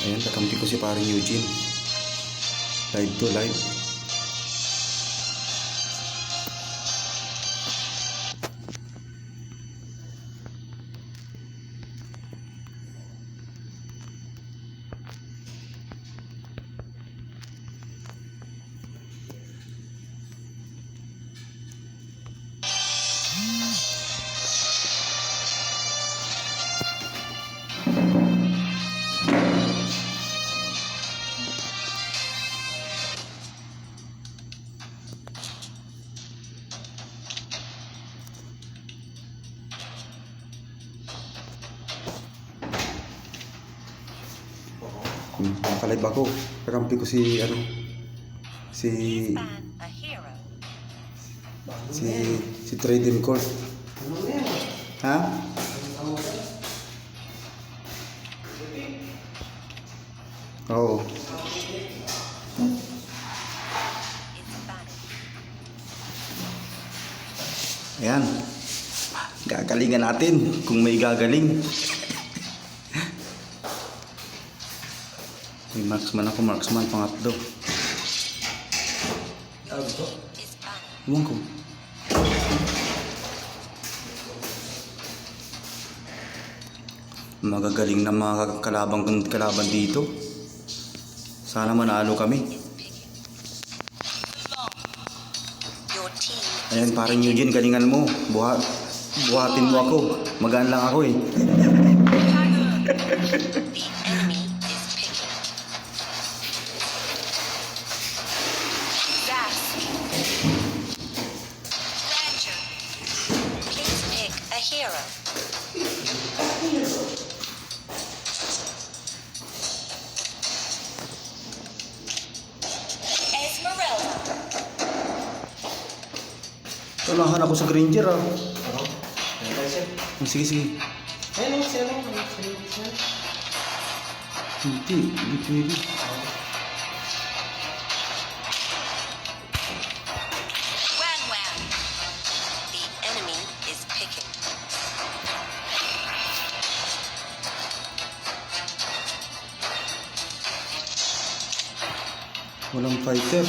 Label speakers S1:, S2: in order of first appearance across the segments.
S1: Ayan, kakampi ko si paring Eugene. Live to live. Nakalive ako. Kakampi ko si si Trading Court. Ha? Oo. Ayan. Gagalingan natin kung may gagaling. May marksman ako, marksman pangatlo. Ewan ko. Magagaling na mga kalaban dito. Sana manalo kami. Ayan, parang Eugene, galingan mo. Buhatin mo ako. Magaan lang ako eh.
S2: Hero. Esmeralda.
S1: Tulahan ako sa Granger ah. Sige, sige. Hindi pwede.
S2: Wanwan. The enemy is picking.
S1: Walang fighter.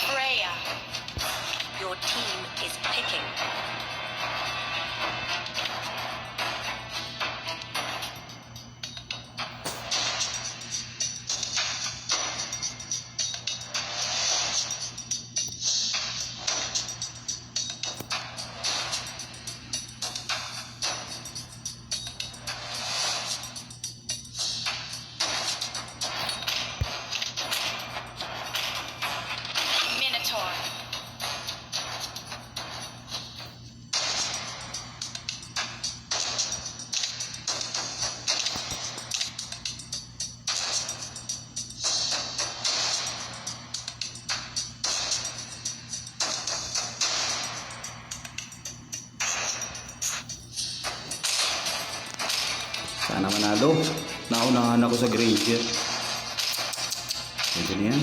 S2: Freya. Your team is picking.
S1: Sana manalo. Naunahan ako sa Granger. Pwede na yan.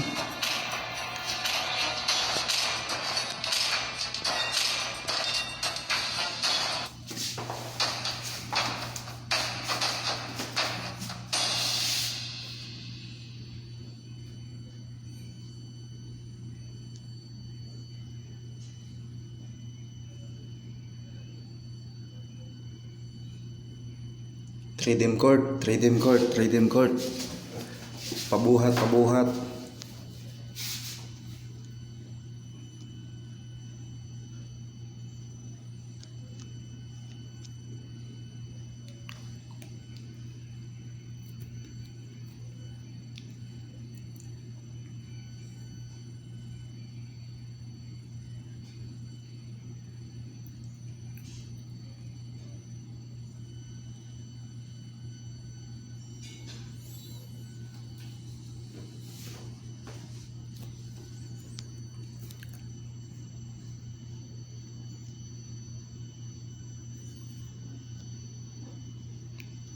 S1: Trade them court. Pabuhat.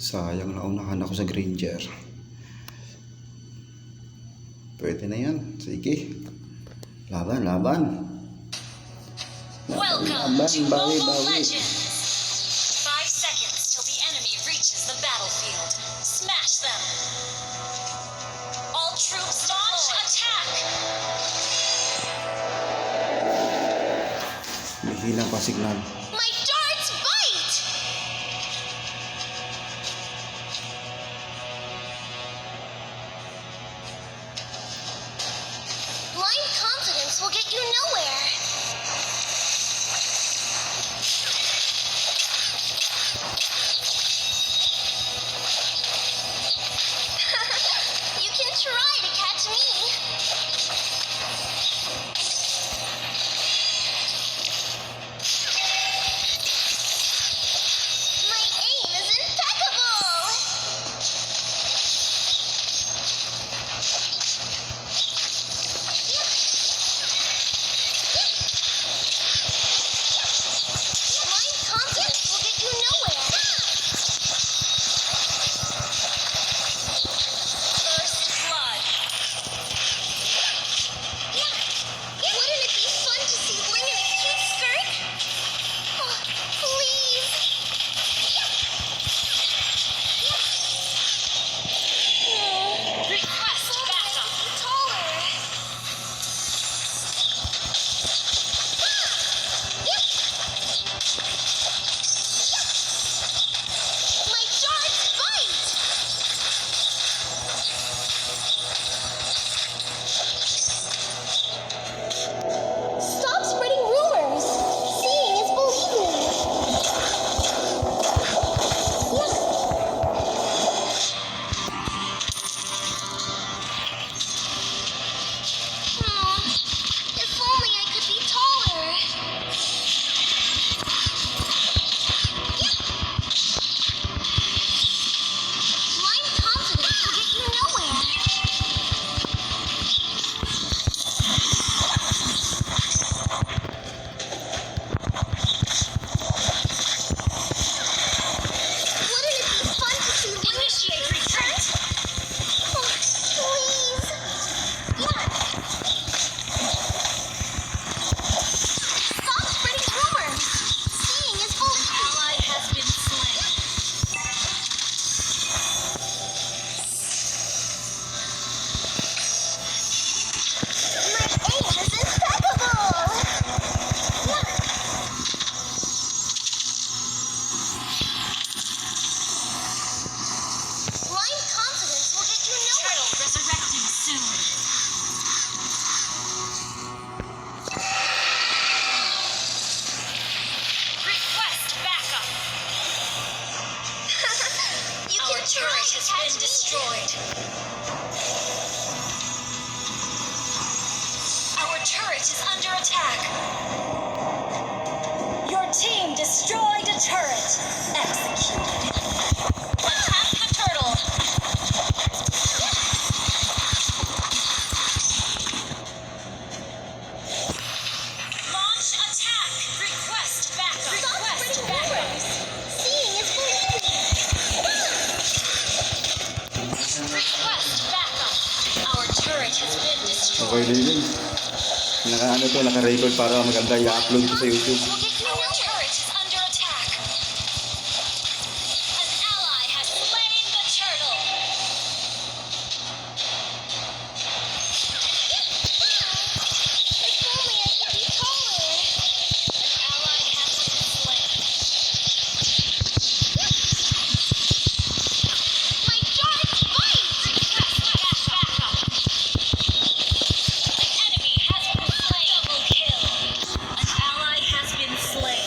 S1: Sayang, naunahan ako sa Granger. Pwede na yan. Sige. Laban.
S2: Welcome to Mobile Legends. 5 seconds till the enemy reaches the battlefield. Smash them. All troops launch attack.
S1: May hilang pa signal.
S2: My darts bite. Blind confidence will get you nowhere. You can try to catch me. My aim is impeccable. Blind confidence will get you nowhere. First blood. Wouldn't it be fun to see Bling in a cute skirt? Oh, please. Request backup. Taller. My darts bite. Stop spreading rumors. Seeing is believing. If only I could be taller. Blind confidence will get you nowhere. Wouldn't it be fun to see initiate retreat? Oh, please. Stop spreading rumors. Seeing is believing. Ally has been slain. My aim is impeccable. Blind confidence will get you nowhere. Turtle resurrecting soon. Request backup. You Our can turret has been destroyed. Our turret is under attack. Your team destroyed a turret. Executed. Attack the turtle. Launch attack. Request backup. Request backup. Seeing is believing. Request backup. Our turret has been
S1: Okay,
S2: destroyed.
S1: Lilin. Naka-record para maganda i-upload ko sa YouTube.
S2: Our turret is under attack. An ally has slain the turtle. If only I could be taller. An ally has been slain. My darts bite. Request backup. An enemy has been slain. Double kill. An ally has been slain.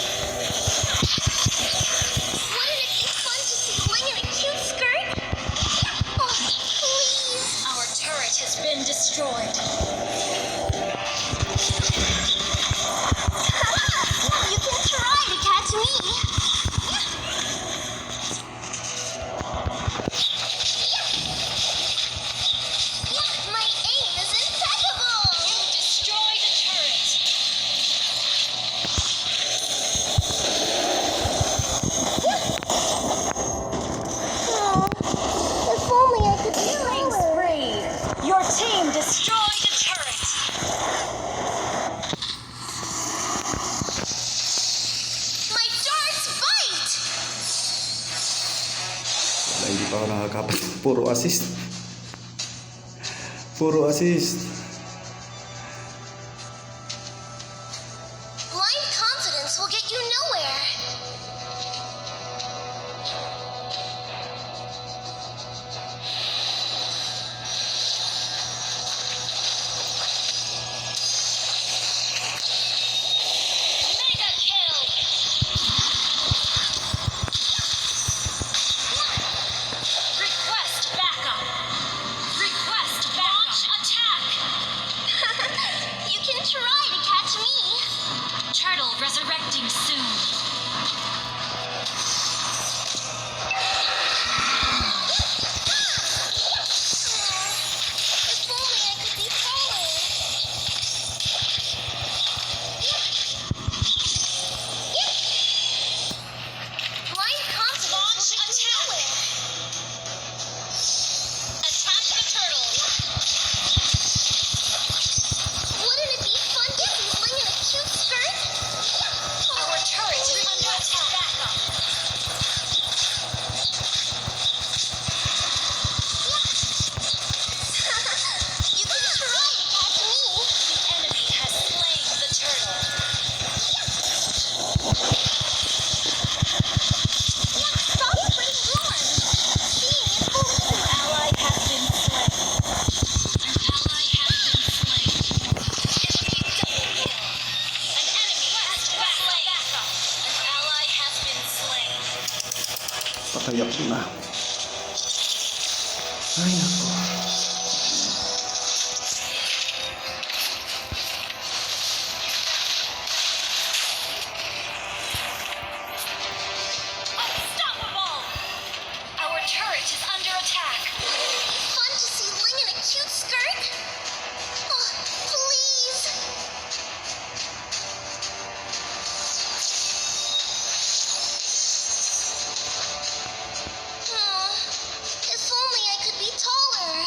S2: Wouldn't it be fun to see Bling in a cute skirt? Oh, please. Our turret has been destroyed. You can try to catch me. My aim is impeccable. You destroyed a turret. If only I could be killing spree. Your team destroyed a turret. My darts
S1: pa ako nakakapat. Puro assist. Puro assist.
S2: Blind confidence will get you nowhere. Mega kill. Request backup. Request backup. Launch attack. You can try to catch me. Turtle resurrecting soon. If only I could be taller. Blind confidence will get you nowhere. Attack the turtle. Wouldn't it be fun to see Ling in a cute skirt? Our turret is under attack. Backup. You can try to catch me. The enemy has slain the turtle. Stop spreading rumors. Seeing is believing. An ally has been slain. An ally has been slain. Enemy double kill. An enemy has been slain. Backup. An ally has been slain.
S1: Patayak na. Ay, nako.
S2: Unstoppable! Our turret is under attack. Fun to see Ling in a cute skirt? Oh, please. If only I could be taller.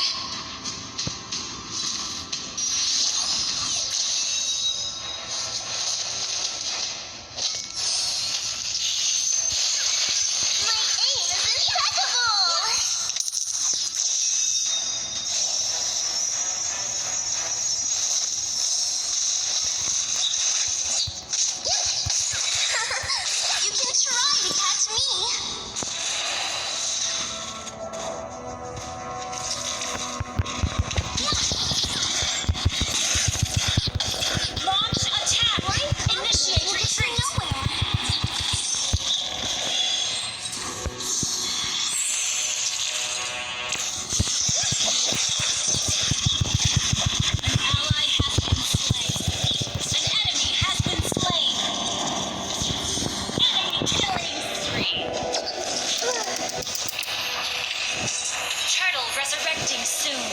S2: My aim is impeccable! You can try to catch me. Launch attack! Initiate retreat! An ally has been slain. An enemy has been slain. Enemy killing spree. Turtle resurrecting soon.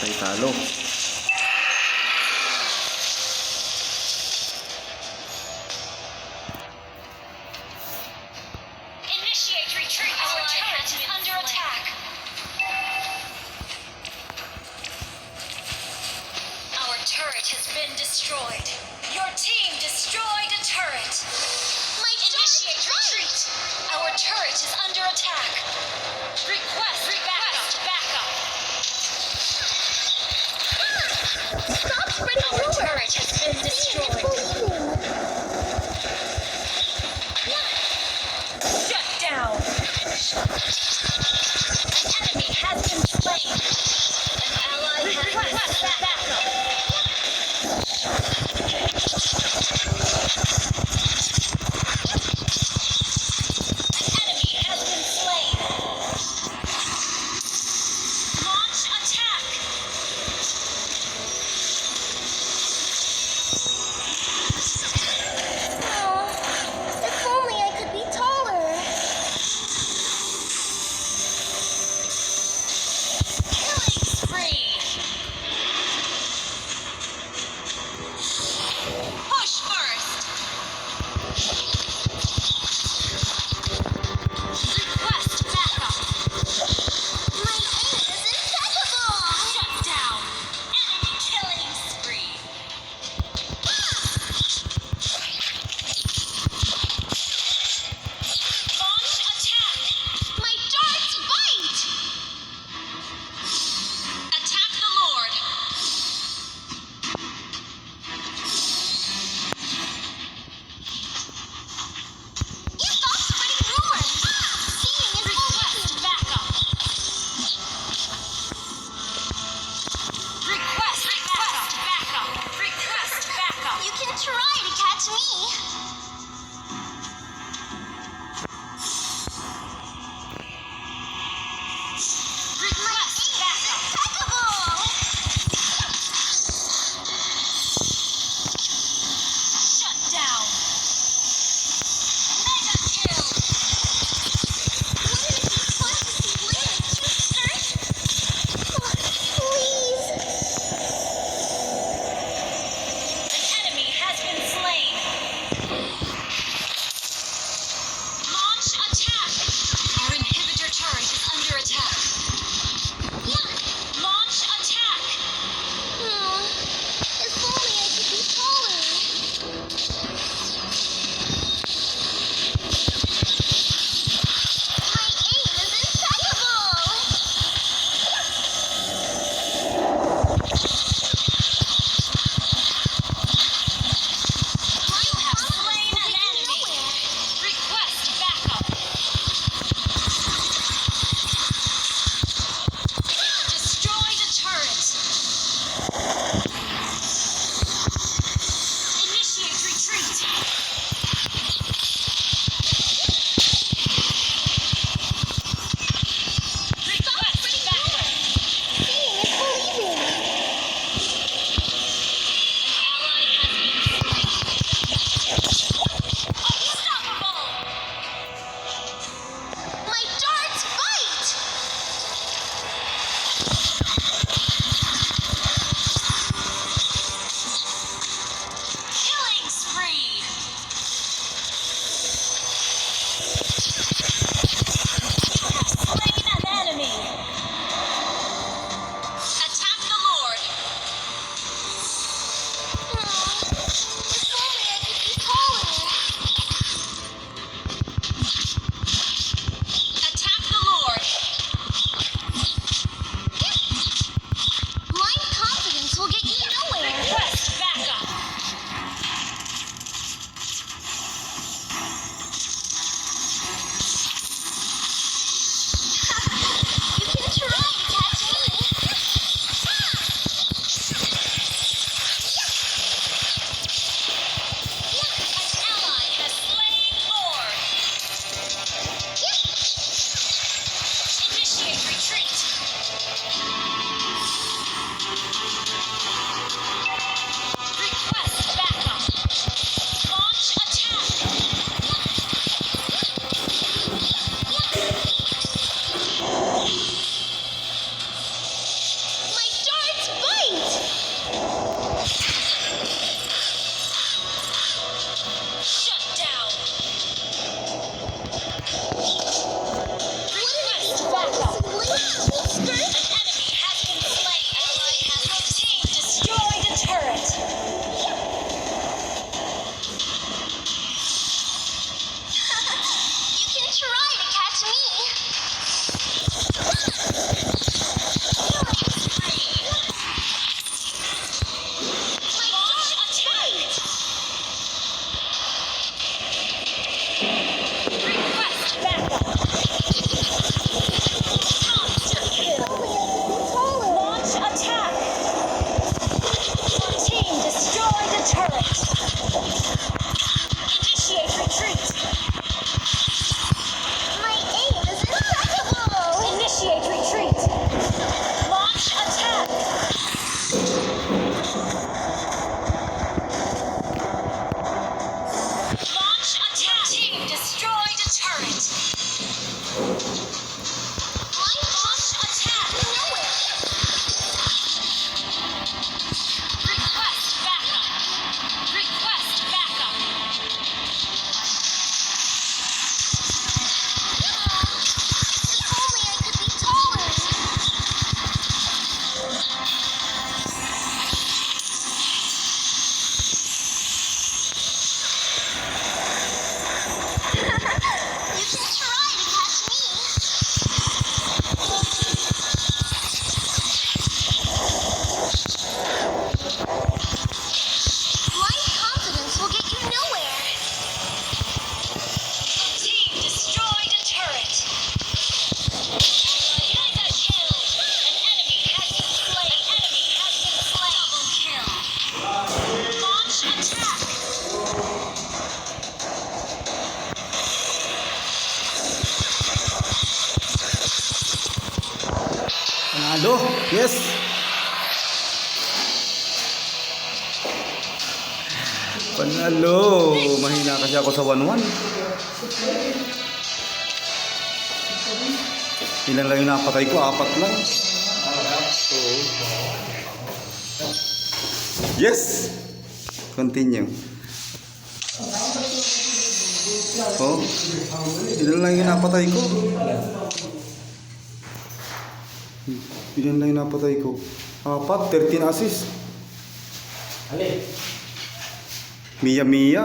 S1: Tay talo.
S2: Initiate retreat. Our turret is under attack. Our turret has been destroyed. Your team destroyed a turret. Initiate retreat. Our turret is under attack. Request backup.
S1: Lo, yes. Panalo. Mahina kasi ako sa 1-1. Ilan lang yung napatay ko? 4 lang. Yes! Continue. Oh, ilan lang yung napatay ko? Ilan lang yung napatay ko? 4, 13 assist. Mia.